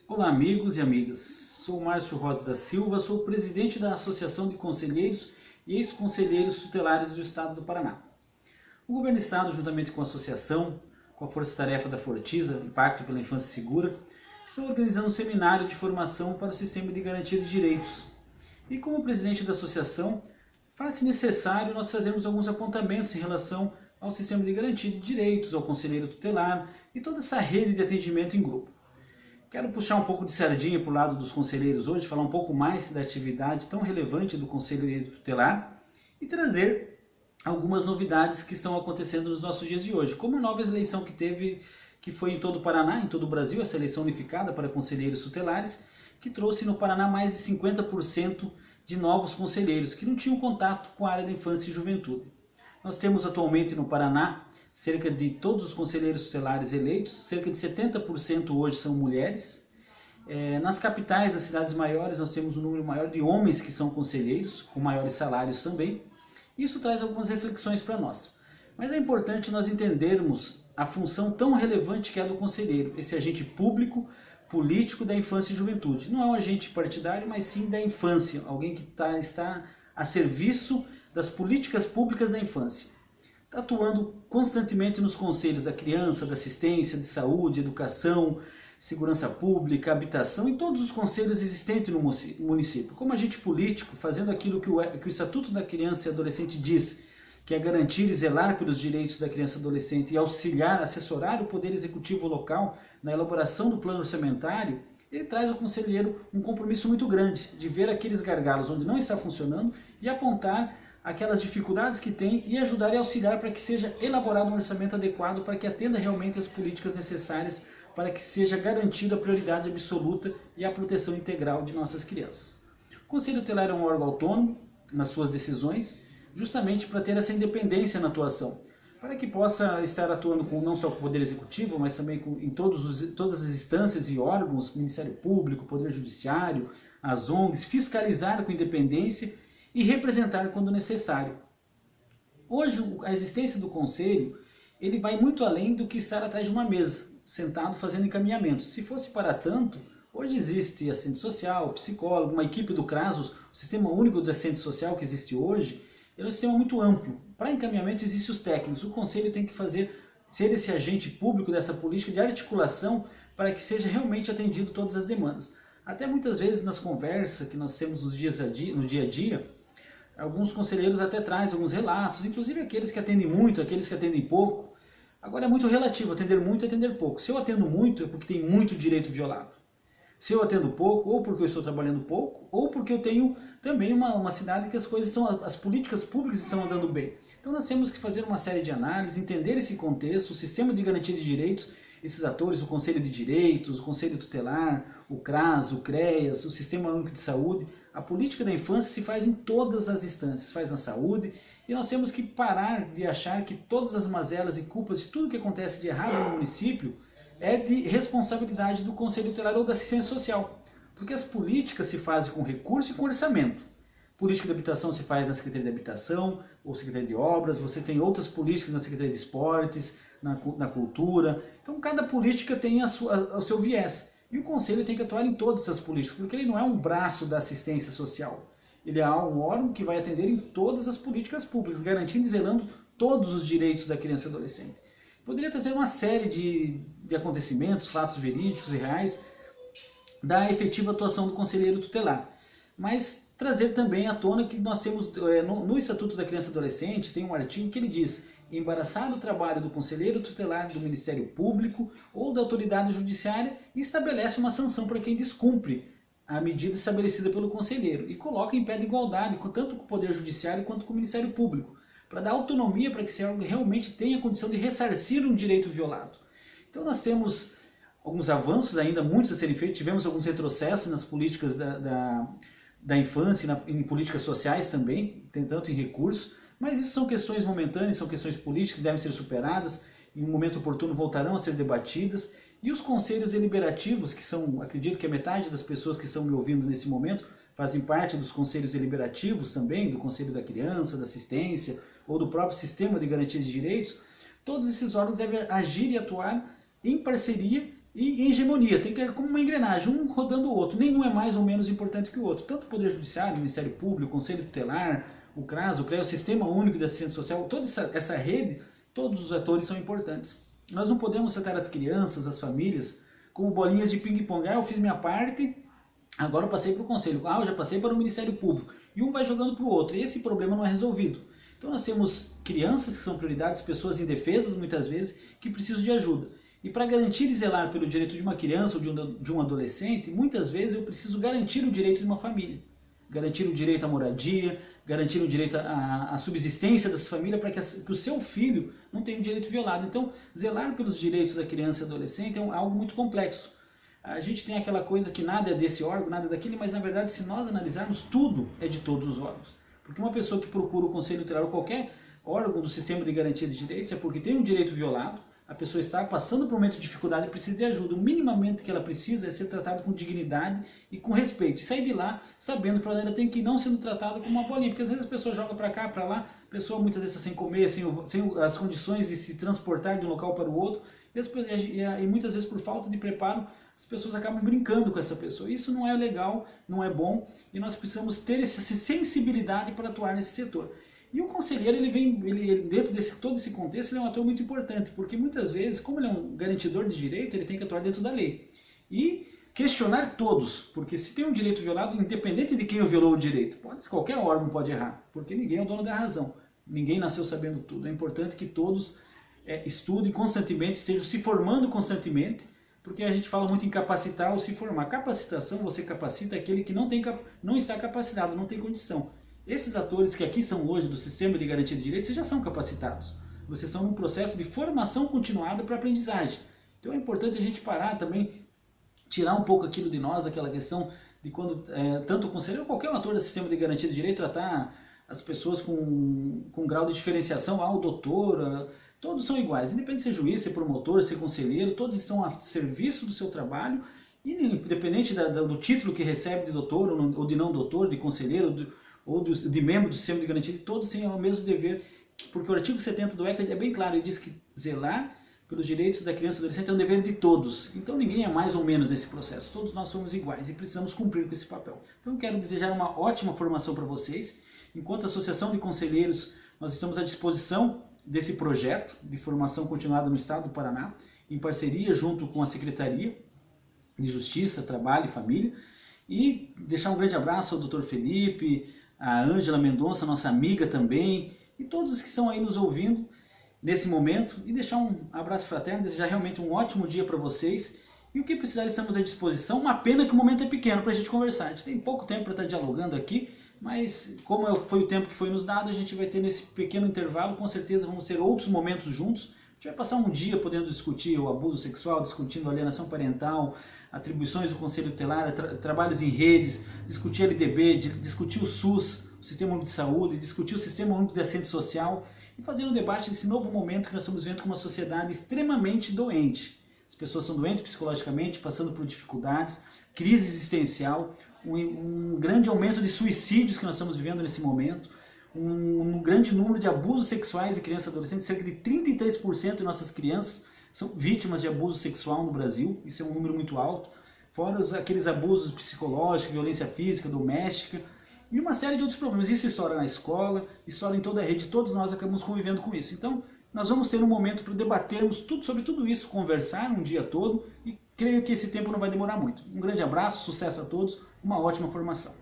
Olá amigos e amigas, sou Márcio Rosa da Silva, sou presidente da Associação de Conselheiros e Ex-Conselheiros Tutelares do Estado do Paraná. O Governo do Estado, juntamente com a Associação, com a Força-Tarefa da Fortisa, Impacto pela Infância Segura, estão organizando um seminário de formação para o Sistema de Garantia de Direitos. E como presidente da Associação, faz-se necessário nós fazermos alguns apontamentos em relação ao Sistema de Garantia de Direitos, ao Conselheiro Tutelar e toda essa rede de atendimento em grupo. Quero puxar um pouco de sardinha para o lado dos conselheiros hoje, falar um pouco mais da atividade tão relevante do Conselheiro Tutelar e trazer algumas novidades que estão acontecendo nos nossos dias de hoje, como a nova eleição que foi em todo o Paraná, em todo o Brasil, essa eleição unificada para conselheiros tutelares, que trouxe no Paraná mais de 50% de novos conselheiros que não tinham contato com a área da infância e juventude. Nós temos atualmente no Paraná, cerca de todos os conselheiros tutelares eleitos, cerca de 70% hoje são mulheres. Nas capitais, nas cidades maiores, nós temos um número maior de homens que são conselheiros, com maiores salários também. Isso traz algumas reflexões para nós. Mas é importante nós entendermos a função tão relevante que é a do conselheiro, esse agente público, político da infância e juventude. Não é um agente partidário, mas sim da infância, alguém que está a serviço das políticas públicas da infância, atuando constantemente nos conselhos da criança, da assistência, de saúde, educação, segurança pública, habitação, em todos os conselhos existentes no município. Como agente político, fazendo aquilo que o Estatuto da Criança e Adolescente diz, que é garantir e zelar pelos direitos da criança e adolescente e auxiliar, assessorar o Poder Executivo local na elaboração do plano orçamentário, ele traz ao conselheiro um compromisso muito grande de ver aqueles gargalos onde não está funcionando e apontar aquelas dificuldades que tem e ajudar e auxiliar para que seja elaborado um orçamento adequado para que atenda realmente as políticas necessárias para que seja garantida a prioridade absoluta e a proteção integral de nossas crianças. O Conselho Tutelar é um órgão autônomo nas suas decisões, justamente para ter essa independência na atuação, para que possa estar atuando não só com o Poder Executivo, mas também em todas as instâncias e órgãos, Ministério Público, Poder Judiciário, as ONGs, fiscalizar com independência e representar quando necessário. Hoje, a existência do Conselho, ele vai muito além do que estar atrás de uma mesa, sentado fazendo encaminhamentos. Se fosse para tanto, hoje existe assistente social, psicólogo, uma equipe do CRAS, o Sistema Único de Assistente Social que existe hoje, é um sistema muito amplo. Para encaminhamento existem os técnicos, o Conselho tem que ser esse agente público dessa política de articulação para que seja realmente atendido todas as demandas. Até muitas vezes nas conversas que nós temos no dia a dia, alguns conselheiros até trazem alguns relatos, inclusive aqueles que atendem muito, aqueles que atendem pouco. Agora é muito relativo, atender muito e atender pouco. Se eu atendo muito é porque tem muito direito violado. Se eu atendo pouco, ou porque eu estou trabalhando pouco, ou porque eu tenho também uma cidade que as políticas públicas estão andando bem. Então nós temos que fazer uma série de análises, entender esse contexto, o sistema de garantia de direitos, esses atores, o Conselho de Direitos, o Conselho Tutelar, o CRAS, o CREAS, o Sistema Único de Saúde. A política da infância se faz em todas as instâncias, faz na saúde, e nós temos que parar de achar que todas as mazelas e culpas de tudo que acontece de errado no município é de responsabilidade do Conselho Tutelar ou da assistência social, porque as políticas se fazem com recurso e com orçamento. Política de habitação se faz na Secretaria de Habitação ou Secretaria de Obras, você tem outras políticas na Secretaria de Esportes, na Cultura, então cada política tem o seu viés. E o Conselho tem que atuar em todas essas políticas, porque ele não é um braço da assistência social. Ele é um órgão que vai atender em todas as políticas públicas, garantindo e zelando todos os direitos da criança e adolescente. Poderia trazer uma série de acontecimentos, fatos verídicos e reais da efetiva atuação do conselheiro tutelar. Mas trazer também à tona que nós temos, no Estatuto da Criança e Adolescente, tem um artigo que ele diz: embaraçar o trabalho do conselheiro tutelar do Ministério Público ou da autoridade judiciária e estabelece uma sanção para quem descumpre a medida estabelecida pelo conselheiro e coloca em pé de igualdade, tanto com o Poder Judiciário quanto com o Ministério Público, para dar autonomia para que esse órgão realmente tenha condição de ressarcir um direito violado. Então nós temos alguns avanços ainda, muitos a serem feitos, tivemos alguns retrocessos nas políticas da infância e em políticas sociais também, tanto em recursos, mas isso são questões momentâneas, são questões políticas que devem ser superadas, em um momento oportuno voltarão a ser debatidas, e os conselhos deliberativos, que são, acredito que a metade das pessoas que estão me ouvindo nesse momento, fazem parte dos conselhos deliberativos também, do Conselho da Criança, da Assistência, ou do próprio Sistema de Garantia de Direitos, todos esses órgãos devem agir e atuar em parceria e hegemonia, tem que ser como uma engrenagem, um rodando o outro, nenhum é mais ou menos importante que o outro, tanto o Poder Judiciário, o Ministério Público, o Conselho Tutelar, o CRAS, o CREA, o Sistema Único de Assistência Social, toda essa rede, todos os atores são importantes. Nós não podemos tratar as crianças, as famílias, como bolinhas de ping-pong. Eu fiz minha parte, agora eu passei para o Conselho, eu já passei para o Ministério Público, e um vai jogando para o outro, e esse problema não é resolvido. Então nós temos crianças que são prioridades, pessoas indefesas muitas vezes, que precisam de ajuda. E para garantir e zelar pelo direito de uma criança ou de um adolescente, muitas vezes eu preciso garantir o direito de uma família. Garantir o direito à moradia, garantir o direito à subsistência dessa família para que o seu filho não tenha o direito violado. Então, zelar pelos direitos da criança e adolescente é algo muito complexo. A gente tem aquela coisa que nada é desse órgão, nada é daquele, mas na verdade, se nós analisarmos, tudo é de todos os órgãos. Porque uma pessoa que procura o Conselho Tutelar ou qualquer órgão do sistema de garantia de direitos é porque tem um direito violado, a pessoa está passando por um momento de dificuldade e precisa de ajuda. O minimamente que ela precisa é ser tratada com dignidade e com respeito. E sair de lá sabendo que ela ainda tem que ir não sendo tratada como uma bolinha. Porque às vezes a pessoa joga para cá, para lá, a pessoa muitas vezes sem comer, sem as condições de se transportar de um local para o outro. E muitas vezes por falta de preparo, as pessoas acabam brincando com essa pessoa. Isso não é legal, não é bom. E nós precisamos ter essa sensibilidade para atuar nesse setor. E o conselheiro, dentro de todo esse contexto, ele é um ator muito importante, porque muitas vezes, como ele é um garantidor de direito, ele tem que atuar dentro da lei. E questionar todos, porque se tem um direito violado, independente de quem violou o direito, qualquer órgão pode errar, porque ninguém é o dono da razão, ninguém nasceu sabendo tudo. É importante que todos estudem constantemente, estejam se formando constantemente, porque a gente fala muito em capacitar ou se formar. Capacitação, você capacita aquele que não está capacitado, não tem condição. Esses atores que aqui são hoje do sistema de garantia de direitos, vocês já são capacitados. Vocês estão num processo de formação continuada para aprendizagem. Então é importante a gente parar também, tirar um pouco aquilo de nós, aquela questão de quando tanto o conselheiro ou qualquer ator do sistema de garantia de direito tratar as pessoas com grau de diferenciação, o doutor, todos são iguais. Independente de ser juiz, ser promotor, ser conselheiro, todos estão a serviço do seu trabalho, e independente do título que recebe de doutor ou de não doutor, de conselheiro, ou de membro do sistema de garantia, todos têm o mesmo dever, porque o artigo 70 do ECA é bem claro, ele diz que zelar pelos direitos da criança e do adolescente é um dever de todos. Então ninguém é mais ou menos nesse processo, todos nós somos iguais e precisamos cumprir com esse papel. Então eu quero desejar uma ótima formação para vocês. Enquanto Associação de Conselheiros, nós estamos à disposição desse projeto de formação continuada no Estado do Paraná, em parceria junto com a Secretaria de Justiça, Trabalho e Família, e deixar um grande abraço ao Dr. Felipe, a Ângela Mendonça, nossa amiga também, e todos os que estão aí nos ouvindo nesse momento, e deixar um abraço fraterno, desejar realmente um ótimo dia para vocês, e o que precisar estamos à disposição. Uma pena que o momento é pequeno para a gente conversar, a gente tem pouco tempo para estar dialogando aqui, mas como foi o tempo que foi nos dado, a gente vai ter nesse pequeno intervalo, com certeza vamos ter outros momentos juntos. A gente vai passar um dia podendo discutir o abuso sexual, discutindo a alienação parental, atribuições do Conselho Tutelar, trabalhos em redes, discutir LDB, discutir o SUS, o Sistema Único de Saúde, discutir o Sistema Único de Assistência Social e fazer um debate desse novo momento que nós estamos vendo com uma sociedade extremamente doente. As pessoas são doentes psicologicamente, passando por dificuldades, crise existencial, um grande aumento de suicídios que nós estamos vivendo nesse momento, um grande número de abusos sexuais de crianças e adolescentes, cerca de 33% de nossas crianças são vítimas de abuso sexual no Brasil, isso é um número muito alto, fora aqueles abusos psicológicos, violência física, doméstica, e uma série de outros problemas. Isso estoura na escola, estoura em toda a rede, todos nós acabamos convivendo com isso. Então, nós vamos ter um momento para debatermos sobre tudo isso, conversar um dia todo, e creio que esse tempo não vai demorar muito. Um grande abraço, sucesso a todos, uma ótima formação.